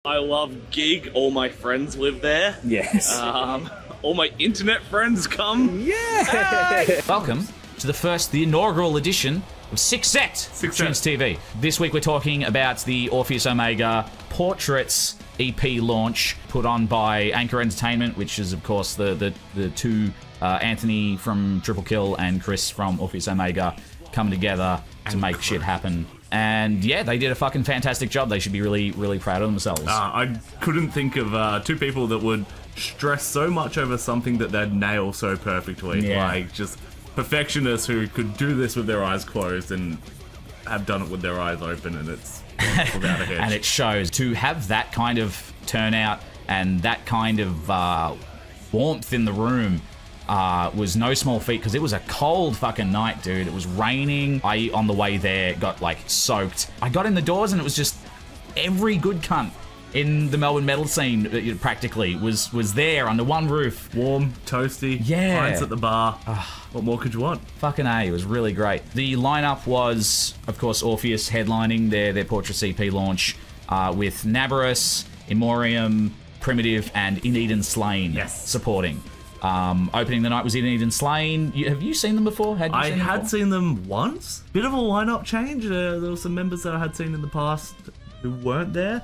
I love Gig. All my friends live there. Yes. All my internet friends come. Yeah. Hey! Welcome to the inaugural edition of Six Set ChunezTV. This week we're talking about the Orpheus Omega Portraits EP launch put on by Anchor Entertainment, which is of course the two Anthony from Triple Kill and Chris from Orpheus Omega coming together to make shit happen. And yeah, they did a fucking fantastic job. They should be really, really proud of themselves. I couldn't think of two people that would stress so much over something that they'd nail so perfectly. Yeah. Like, just perfectionists who could do this with their eyes closed and have done it with their eyes open, and it's without a hitch. And it shows. To have that kind of turnout and that kind of warmth in the room was no small feat, because it was a cold fucking night, dude. It was raining. I, on the way there, got like soaked. I got in the doors and it was just every good cunt in the Melbourne metal scene practically was there under one roof. Warm, toasty, yeah. pints at the bar. What more could you want? Fucking A, it was really great. The lineup was, of course, Orpheus headlining their Portrait EP launch with Naberus, Immorium, Primitive, and In Eden Slain supporting. Opening the night was In Eden Slain. Have you seen them before? I had seen them once. Bit of a lineup change. There were some members that I had seen in the past who weren't there.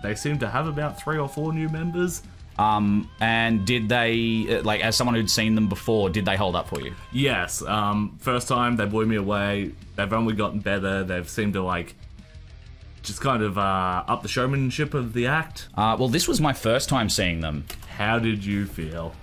They seem to have about 3 or 4 new members. And did they, like, as someone who'd seen them before, did they hold up for you? Yes. First time, they blew me away. They've only gotten better. They've seemed to, like, just kind of up the showmanship of the act. Well, this was my first time seeing them. How did you feel?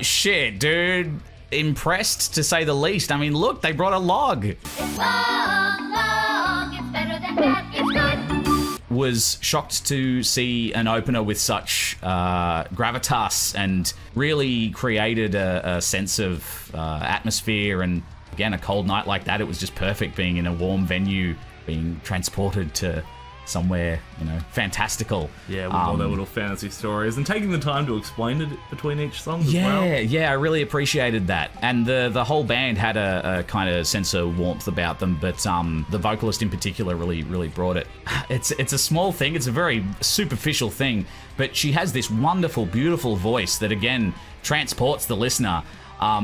Shit, dude. Impressed, to say the least. I mean, look, they brought a log. It's long, it's better than that, it's good. Was shocked to see an opener with such gravitas, and really created a sense of atmosphere. And again, a cold night like that, it was just perfect being in a warm venue, being transported to somewhere, you know, fantastical. Yeah, with all their little fantasy stories, and taking the time to explain it between each song as well. Yeah, I really appreciated that. And the whole band had a kind of sense of warmth about them, but the vocalist in particular really brought it. It's a small thing, it's a very superficial thing, but she has this wonderful, beautiful voice that, again, transports the listener.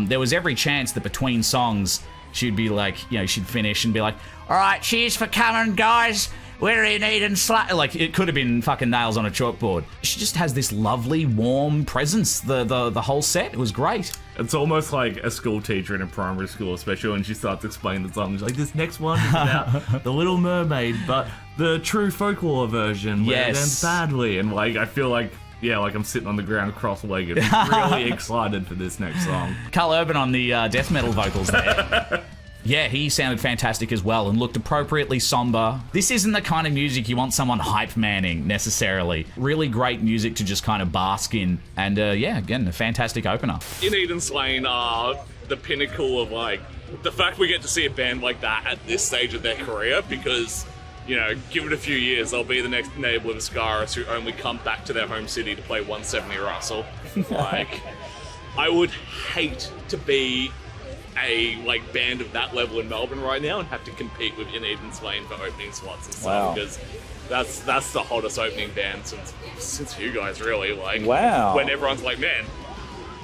There was every chance that between songs, she'd be like, you know, she'd finish and be like, all right, cheers for coming, guys. We're in Eden Slain. Like, it could have been fucking nails on a chalkboard. She just has this lovely, warm presence, the whole set. It was great. It's almost like a school teacher in a primary school, especially when she starts explaining the song. She's like, this next one is about The Little Mermaid, but the true folklore version, where it ends badly. And, like, I feel like, yeah, like I'm sitting on the ground cross-legged, really excited for this next song. Carl Urban on the death metal vocals there. Yeah, he sounded fantastic as well and looked appropriately somber. This isn't the kind of music you want someone hype manning, necessarily. Really great music to just kind of bask in. And yeah, again, a fantastic opener. In Eden Slain are the pinnacle of, like, the fact we get to see a band like that at this stage of their career, because, you know, give it a few years, they'll be the next Naberus of Scaris who only come back to their home city to play 170 Russell. Like, I would hate to be a band of that level in Melbourne right now and have to compete with In Eden Slain for opening slots and stuff, because that's the hottest opening band since you guys, really. Like, when everyone's like, man,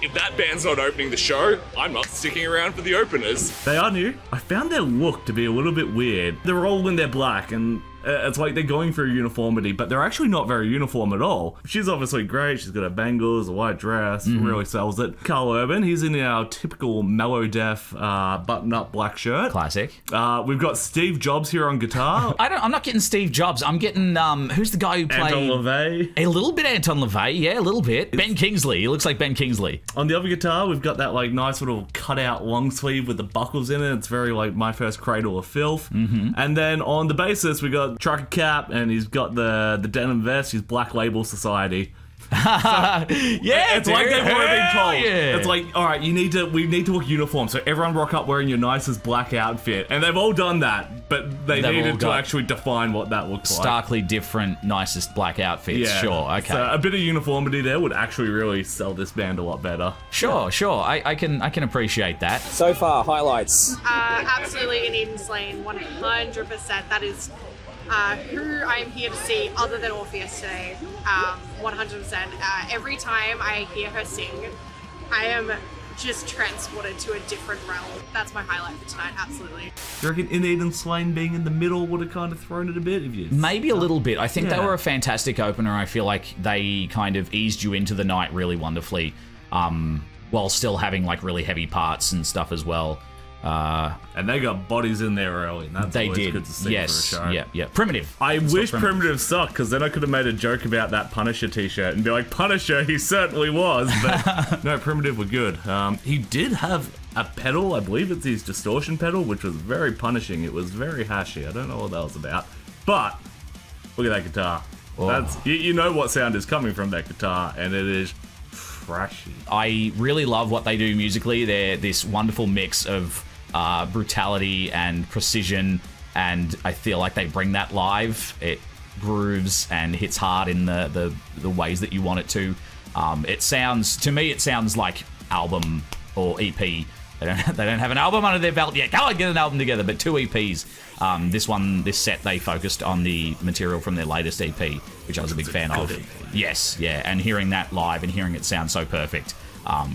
if that band's not opening the show, I'm not sticking around for the openers. They are new. I found their look to be a little bit weird. They're all in their black, and it's like they're going for uniformity, but they're actually not very uniform at all. She's obviously great. She's got her bangles, a white dress, really sells it. Carl Urban, he's in our typical mellow def button-up black shirt. Classic. We've got Steve Jobs here on guitar. I'm not getting Steve Jobs. I'm getting, who's the guy who played... Anton LaVey. A little bit Anton LaVey, yeah, a little bit. Ben Kingsley. He looks like Ben Kingsley. On the other guitar, we've got that, like, nice little cut-out long sleeve with the buckles in it. It's very, like, My First Cradle of Filth. And then on the bassist, we got Trucker Cap, and he's got the denim vest. He's Black Label Society. Yeah, it's like they've already been told. Yeah. It's like, all right, we need to look uniform, so everyone rock up wearing your nicest black outfit, and they've all done that, but they needed to actually define what that looks like. Starkly different, nicest black outfits. Yeah. Sure, okay. So a bit of uniformity there would actually really sell this band a lot better. Sure. I can appreciate that. So far, highlights. Absolutely In Eden Slain, 100%. That is who I am here to see other than Orpheus today. 100%. Every time I hear her sing, I am just transported to a different realm. That's my highlight for tonight, absolutely. Do you reckon Innate and Slain being in the middle would have kind of thrown it a bit? If you Maybe a little bit. I think they were a fantastic opener. I feel like they kind of eased you into the night really wonderfully, while still having like really heavy parts and stuff as well. And they got bodies in there early. And that's always good to see yes. for a show. Yeah. Primitive. I wish Primitive sucked, because then I could have made a joke about that Punisher t-shirt and be like, Punisher, he certainly was, but no, Primitive were good. He did have a pedal, I believe it's his distortion pedal, which was very punishing. It was very hashy. I don't know what that was about. But, look at that guitar. Oh. That's you know what sound is coming from that guitar, and it is trashy. I really love what they do musically. They're this wonderful mix of brutality and precision, and I feel like they bring that live. It grooves and hits hard in the ways that you want it to. It sounds like album or EP. They don't have an album under their belt yet. Go on, get an album together, but 2 EPs. This set they focused on the material from their latest EP, which I was a big fan of. Yes, yeah, and hearing that live and hearing it sound so perfect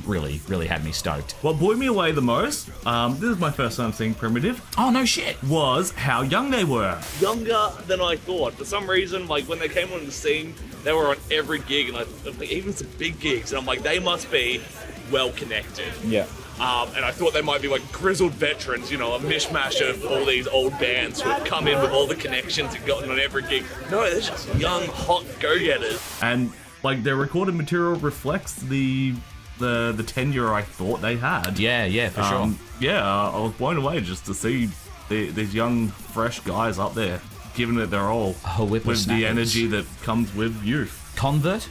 really had me stoked. What blew me away the most, this is my first time seeing Primitive. Oh, no shit. Was how young they were. Younger than I thought. For some reason, like when they came on the scene, they were on every gig, and even some big gigs, and I'm like, they must be well connected. Yeah. And I thought they might be like grizzled veterans, you know, a mishmash of all these old bands who have come in with all the connections and gotten on every gig. No, they're just young, hot go-getters. And like their recorded material reflects the tenure I thought they had. Yeah, for sure. I was blown away just to see these young, fresh guys up there giving it their all with the energy that comes with youth. Convert?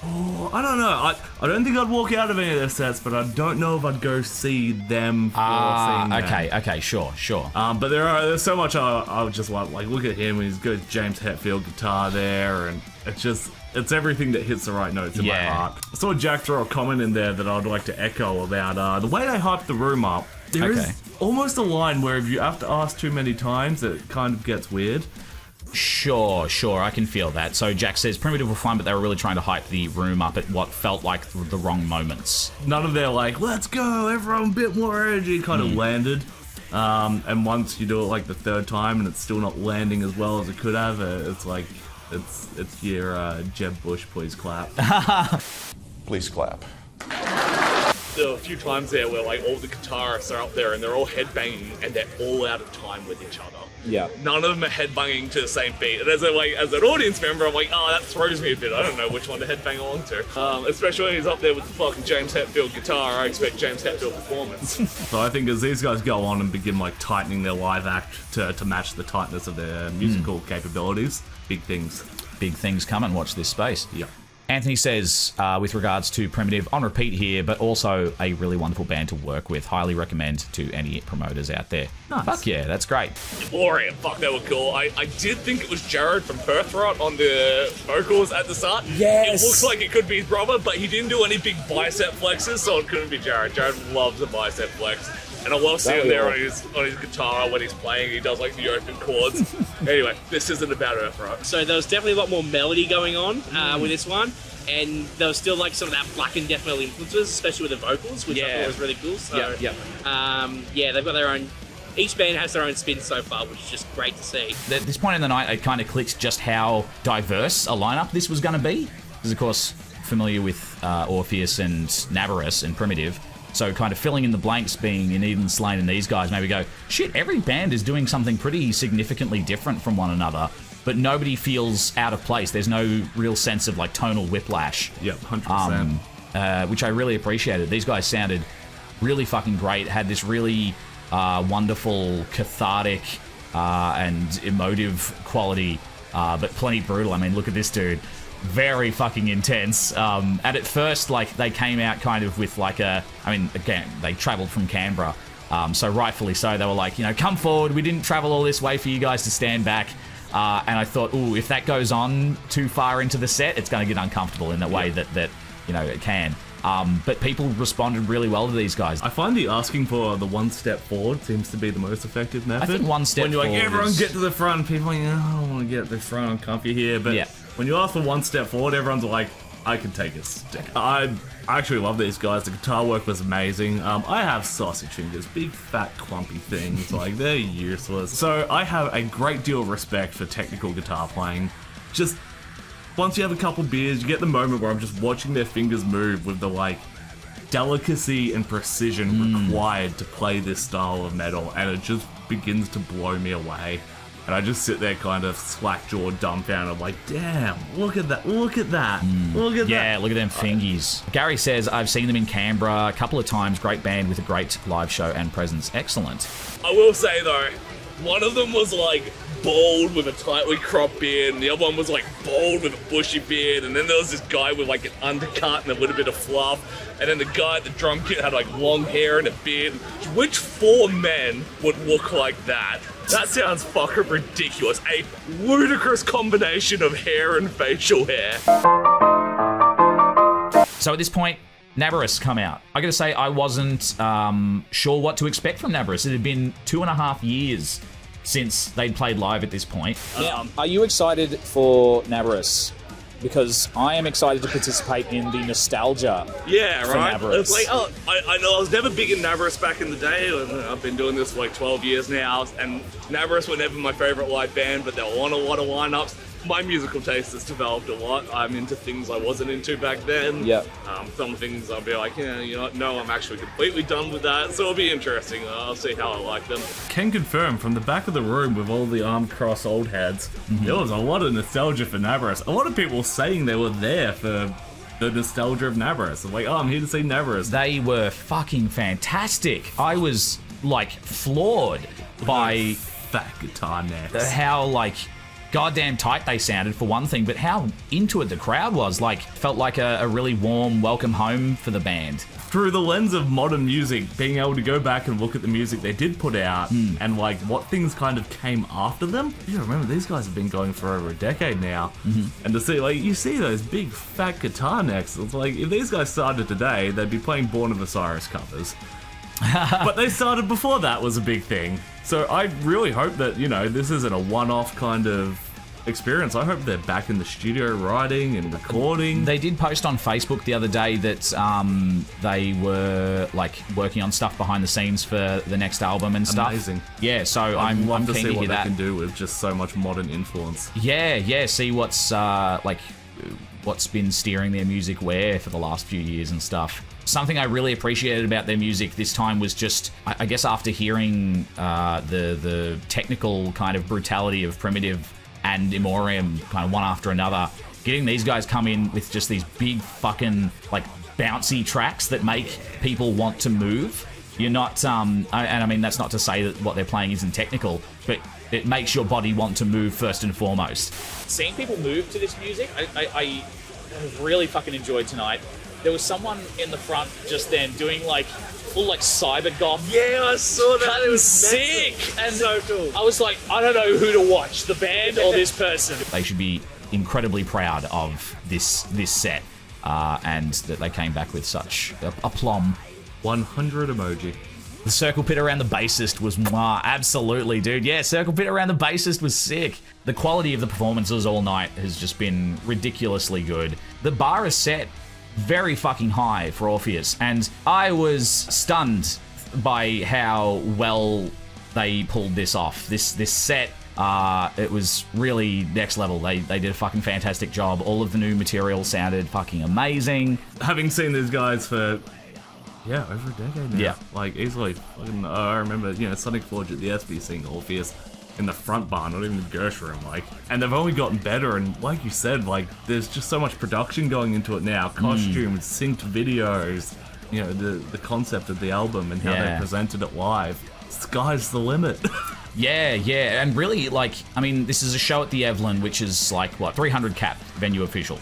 Oh, I don't know. I don't think I'd walk out of any of their sets, but I don't know if I'd go see them for seeing them. Okay, sure. But there's so much I would just like look at him, and he's got James Hetfield guitar there, and it's everything that hits the right notes in my heart. I saw Jack throw a comment in there that I'd like to echo about the way they hyped the room up. There is almost a line where if you have to ask too many times, it kind of gets weird. Sure, I can feel that. So Jack says Primitive were fine, but they were really trying to hype the room up at what felt like the wrong moments. None of their like, let's go, everyone, a bit more energy kind of landed. And once you do it like the third time and it's still not landing as well as it could have, it's like, it's your Jeb Bush, please clap. Please clap. There were a few times there where like all the guitarists are up there and they're all headbanging and they're all out of time with each other. Yeah. None of them are headbanging to the same beat. And as an audience member, I'm like, oh, that throws me a bit. I don't know which one to headbang along to. Especially when he's up there with the fucking James Hetfield guitar. I expect James Hetfield performance. So I think as these guys go on and begin like tightening their live act to match the tightness of their musical capabilities, big things Come and watch this space. Yeah. Anthony says, with regards to Primitive, on repeat here, but also a really wonderful band to work with. Highly recommend to any promoters out there. Nice. Fuck yeah, that's great. Immorium, fuck, they were cool. I did think it was Jared from Perthrot on the vocals at the start. Yes. It looks like it could be his brother, but he didn't do any big bicep flexes, so it couldn't be Jared. Jared loves a bicep flex. And I love seeing him there on his guitar when he's playing. He does like the open chords. Anyway, this isn't about Earthrock. So there was definitely a lot more melody going on with this one, and there was still like some of that black and death metal influences, especially with the vocals, which I thought was really cool. So they've got their own. Each band has their own spin so far, which is just great to see. At this point in the night, it kind of clicks just how diverse a lineup this was going to be. Because of course, familiar with Orpheus and Naberus and Primitive. So kind of filling in the blanks being Innate and Slain and these guys, maybe go, shit, every band is doing something pretty significantly different from one another, but nobody feels out of place. There's no real sense of like tonal whiplash. Yep, 100%. Which I really appreciated. These guys sounded really fucking great, had this really wonderful, cathartic and emotive quality, but plenty brutal. I mean, look at this dude. Very fucking intense. And at first, like, they came out kind of with like again, they travelled from Canberra. So rightfully so, they were like, come forward. We didn't travel all this way for you guys to stand back. And I thought, ooh, if that goes on too far into the set, it's going to get uncomfortable in that way that it can. But people responded really well to these guys. I find the asking for the one step forward seems to be the most effective method. I think one step when you're like, forward everyone is- get to the front, people are like, I don't want to get to the front, I'm comfy here. But Yeah. when you ask for one step forward, everyone's like, I can take a stick. I actually love these guys. The guitar work was amazing. I have sausage fingers, big fat clumpy things, like they're useless. So I have a great deal of respect for technical guitar playing. Just once you have a couple beers, you get the moment where I'm just watching their fingers move with the like delicacy and precision required to play this style of metal, and it just begins to blow me away. And I just sit there kind of slack-jawed, dumbfounded, like, damn, look at that, look at that, look at that. Yeah, look at them fingies. Gary says, I've seen them in Canberra a couple of times. Great band with a great live show and presence. Excellent. I will say though, one of them was like bald with a tightly cropped beard, and the other one was like bald with a bushy beard, and then there was this guy with like an undercut and a little bit of fluff, and then the guy at the drum kit had like long hair and a beard. Which 4 men would look like that? That sounds fucking ridiculous. A ludicrous combination of hair and facial hair. So at this point, Naberus come out. I gotta say, I wasn't sure what to expect from Naberus. It had been 2.5 years since they'd played live at this point. Now, are you excited for Naberus? Because I am excited to participate in the nostalgia. Yeah, for right. Naberus. It's like, I know I was never big in Naberus back in the day. I've been doing this for like 12 years now, and Naberus were never my favorite live band, but they were on a lot of lineups. My musical taste has developed a lot. I'm into things I wasn't into back then. Yeah. Some things I'll be like, yeah, you know, no, I'm actually completely done with that. So it'll be interesting. I'll see how I like them. Can confirm from the back of the room with all the armed cross old heads, there was a lot of nostalgia for Naberus. A lot of people saying they were there for the nostalgia of Naberus. I'm like, oh, I'm here to see Naberus. They were fucking fantastic. I was like floored by Fat guitar necks. how like goddamn tight they sounded for one thing, but how into it the crowd was. Like, felt like a really warm welcome home for the band. Through the lens of modern music, being able to go back and look at the music they did put out and like what things kind of came after them. You remember these guys have been going for over a decade now, and to see like you see those big fat guitar necks. It's like if these guys started today, they'd be playing Born of Osiris covers. But they started before that was a big thing. So I really hope that, you know, this isn't a one-off kind of experience. I hope they're back in the studio writing and recording. They did post on Facebook the other day that they were like working on stuff behind the sines for the next album and stuff. Amazing. Yeah, so I'd I'm love to keen see to what hear they that. can do with just so much modern influence. Yeah, see what's like what's been steering their music where for the last few years and stuff. Something I really appreciated about their music this time was just, I guess after hearing the technical kind of brutality of Primitive and Immorium kind of one after another, getting these guys come in with just these big fucking like bouncy tracks that make people want to move. You're not, and I mean that's not to say that what they're playing isn't technical, but it makes your body want to move first and foremost. Seeing people move to this music, I really fucking enjoyed tonight. There was someone in the front just then doing like full like cyber goth. Yeah, I saw that. It was sick, and so cool. I was like, I don't know who to watch, the band or this person. They should be incredibly proud of this set, and that they came back with such aplomb. 100 emoji. The circle pit around the bassist was mwah, absolutely, dude. Yeah, circle pit around the bassist was sick. The quality of the performances all night has just been ridiculously good. The bar is set very fucking high for Orpheus, and I was stunned by how well they pulled this off. This set, it was really next level. They did a fucking fantastic job. All of the new material sounded fucking amazing. Having seen these guys for over a decade now. Yeah. Like easily. I remember, Sonic Forge at the SB seeing Orpheus in the front bar, not even the Gersh room, like, and they've only gotten better, and like you said, like, there's just so much production going into it now, costumes, synced videos, the concept of the album and how they presented it live. Sky's the limit. Yeah, and really, like, I mean, this is a show at the Evelyn, which is like, 300 cap venue official.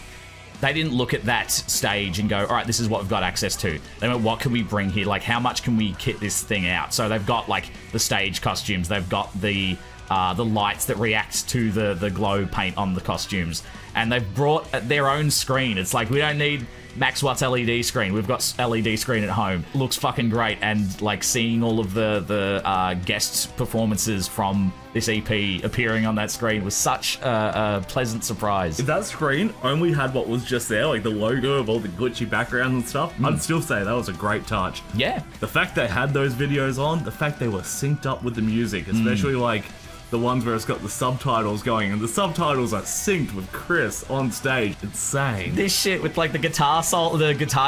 They didn't look at that stage and go, all right, this is what we've got access to. They went, what can we bring here? Like, how much can we kit this thing out? So they've got, like, the stage costumes. They've got the lights that react to the glow paint on the costumes. And they've brought their own screen. It's like, we don't need Max Watt's LED screen. We've got LED screen at home. Looks fucking great. And like seeing all of the guest performances from this EP appearing on that screen was such a pleasant surprise. If that screen only had what was just there, like the logo of all the glitchy backgrounds and stuff, I'd still say that was a great touch. Yeah. The fact they had those videos on, the fact they were synced up with the music, especially like the ones where it's got the subtitles going, and the subtitles are synced with Chris on stage. Insane. This shit with like the Guitar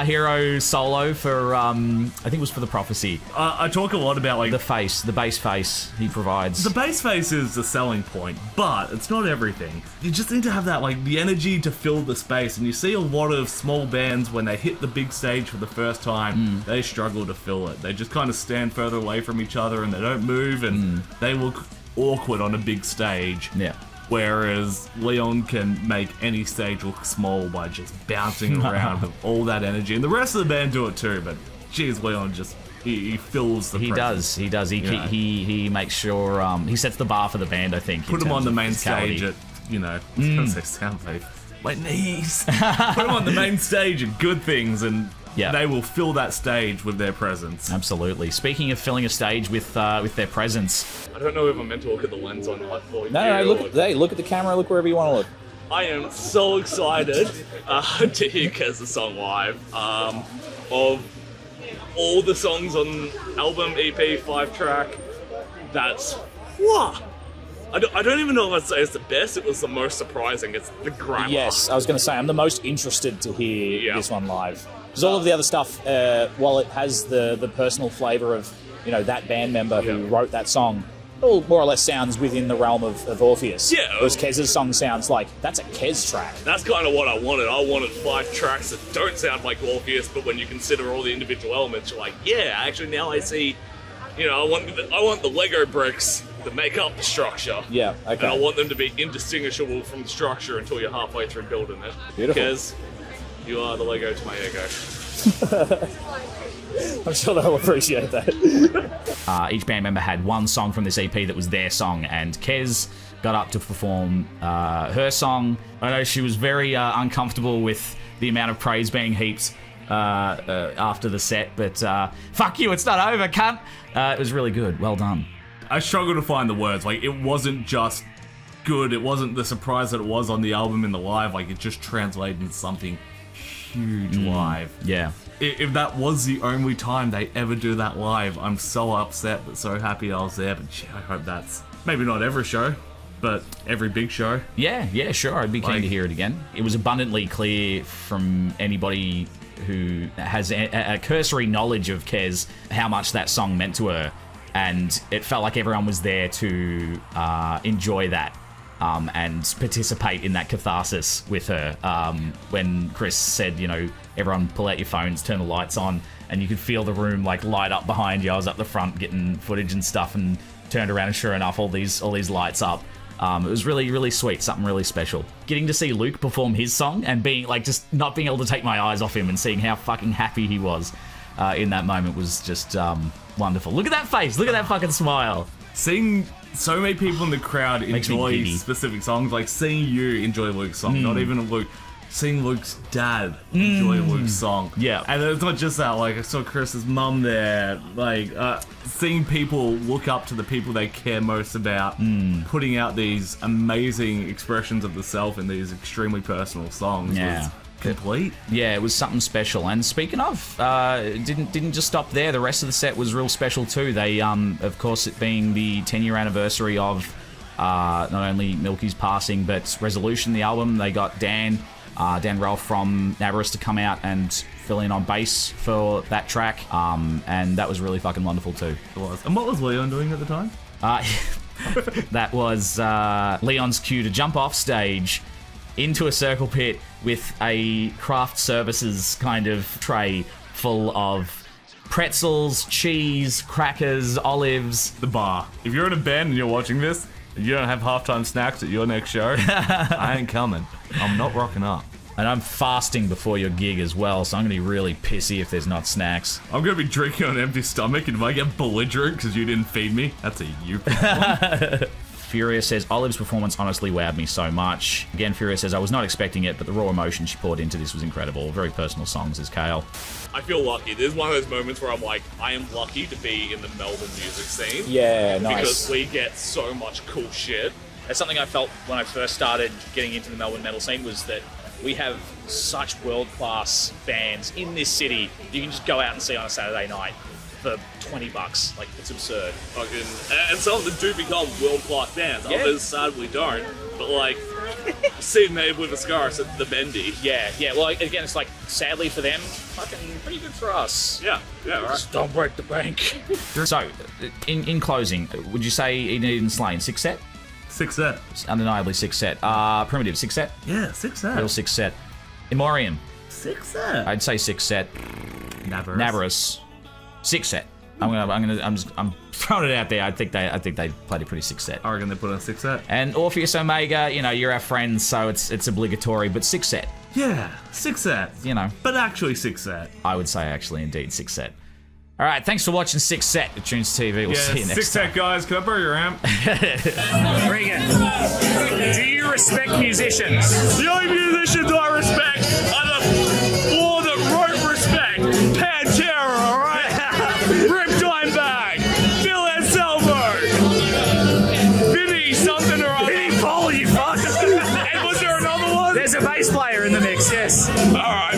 Hero solo for I think it was for the Prophecy. I talk a lot about like the bass face he provides. The bass face is the selling point, but it's not everything. You just need to have that like the energy to fill the space, and you see a lot of small bands when they hit the big stage for the first time, they struggle to fill it. They just kind of stand further away from each other and they don't move, and they look awkward on a big stage. Yeah. Whereas Leon can make any stage look small by just bouncing around with all that energy, and the rest of the band do it too. But geez, Leon just he fills the. He does. He makes sure he sets the bar for the band. I think. Put him on the main stage at I was gonna say soundwave. My knees. Put him on the main stage at Good Things, and they will fill that stage with their presence. Absolutely. Speaking of filling a stage with their presence, I don't know if I'm meant to look at the lens on my phone. No, look at the camera. Look wherever you want to look. I am so excited to hear Kez's song live. Of all the songs on album, EP, 5-track, that's I don't even know if I'd say it's the best. It was the most surprising. It's the grammar. Yes, I was going to say I'm the most interested to hear this one live. Because all of the other stuff, while it has the personal flavour of that band member who wrote that song, all more or less sounds within the realm of Orpheus. Yeah. Whereas Kez's song sounds like that's a Kez track. That's kind of what I wanted. I wanted 5 tracks that don't sound like Orpheus, but when you consider all the individual elements, you're like, yeah, actually now I see. I want the Lego bricks that make up the structure. Yeah, okay. And I want them to be indistinguishable from the structure until you're halfway through building it. Beautiful. Because you are the Lego to my ego. I'm sure they'll appreciate that. Each band member had one song from this EP that was their song, and Kez got up to perform her song. I know she was very uncomfortable with the amount of praise being heaped after the set, but fuck you, it's not over, cunt. It was really good. Well done. I struggle to find the words. Like, it wasn't just good. It wasn't the surprise that it was on the album in the live. Like, it just translated into something huge live. Yeah. If that was the only time they ever do that live, I'm so upset but so happy I was there. But gee, I hope that's maybe not every show, but every big show. Yeah, sure. I'd be keen to hear it again. It was abundantly clear from anybody who has a cursory knowledge of Kez how much that song meant to her, and it felt like everyone was there to enjoy that and participate in that catharsis with her. When Chris said, everyone pull out your phones, turn the lights on, and you could feel the room like light up behind you. I was up the front getting footage and stuff, and turned around, and sure enough, all these lights up. It was really, really sweet, something really special. Getting to see Luke perform his song and being like, just not being able to take my eyes off him and seeing how fucking happy he was in that moment was just wonderful. Look at that face, look at that fucking smile. Seeing so many people in the crowd enjoy specific songs, like seeing you enjoy Luke's song, not even Luke. Seeing Luke's dad enjoy Luke's song. Yeah. And it's not just that, like, I saw Chris's mum there, like, seeing people look up to the people they care most about, putting out these amazing expressions of the self in these extremely personal songs was complete. Yeah, it was something special. And speaking of, didn't just stop there. The rest of the set was real special too. They, of course, it being the 10-year anniversary of not only Milky's passing, but Resolution, the album, they got Dan Ralph from Naberus to come out and fill in on bass for that track, and that was really fucking wonderful too. It was. And what was Leon doing at the time? That was Leon's cue to jump off stage into a circle pit with a craft services kind of tray full of pretzels, cheese, crackers, olives. The bar. If you're in a band and you're watching this, and you don't have halftime snacks at your next show, I ain't coming. I'm not rocking up. And I'm fasting before your gig as well, so I'm going to be really pissy if there's not snacks. I'm going to be drinking on an empty stomach, and if I get belligerent because you didn't feed me, that's a you problem. Furia says, Olive's performance honestly wowed me so much. Again, Furia says, I was not expecting it, but the raw emotion she poured into this was incredible. Very personal songs, as Kale. I feel lucky. There's one of those moments where I'm like, I am lucky to be in the Melbourne music scene. Yeah, nice. Because we get so much cool shit. That's something I felt when I first started getting into the Melbourne metal scene, was that we have such world-class bands in this city you can just go out and see on a Saturday night for $20. Like, it's absurd. And some of them do become world-class bands. Yeah. Others sadly don't. But like, see Made with a Scar at the Bendy. Yeah. Well, again, it's like, sadly for them, fucking pretty good for us. Yeah, right. Just don't break the bank. So, in closing, would you say Eden Slain, 6 set? 6 set. Undeniably 6 set. Primitive, 6 set? Yeah, 6 set. Real 6 set. Immorium. 6 set. I'd say 6 set. Naberus. 6 set. I'm throwing it out there. I think they played a pretty 6 set. I reckon they put on 6 set. And Orpheus Omega, you know, you're our friends, so it's obligatory, but 6 set. Yeah, 6 set. You know. But actually 6 set. I would say actually indeed 6 set. All right, thanks for watching 6 set at ChunezTV. We'll see you next 6 set, guys. Can I borrow your amp? Regan, do you respect musicians? The only musicians I respect are the four that wrote respect. Pantera, alright? Riptime Bag, Phil Anselmo, Vinny something or other. Vinny Paul, you fuck! And was there another one? There's a bass player in the mix, yes. Alright.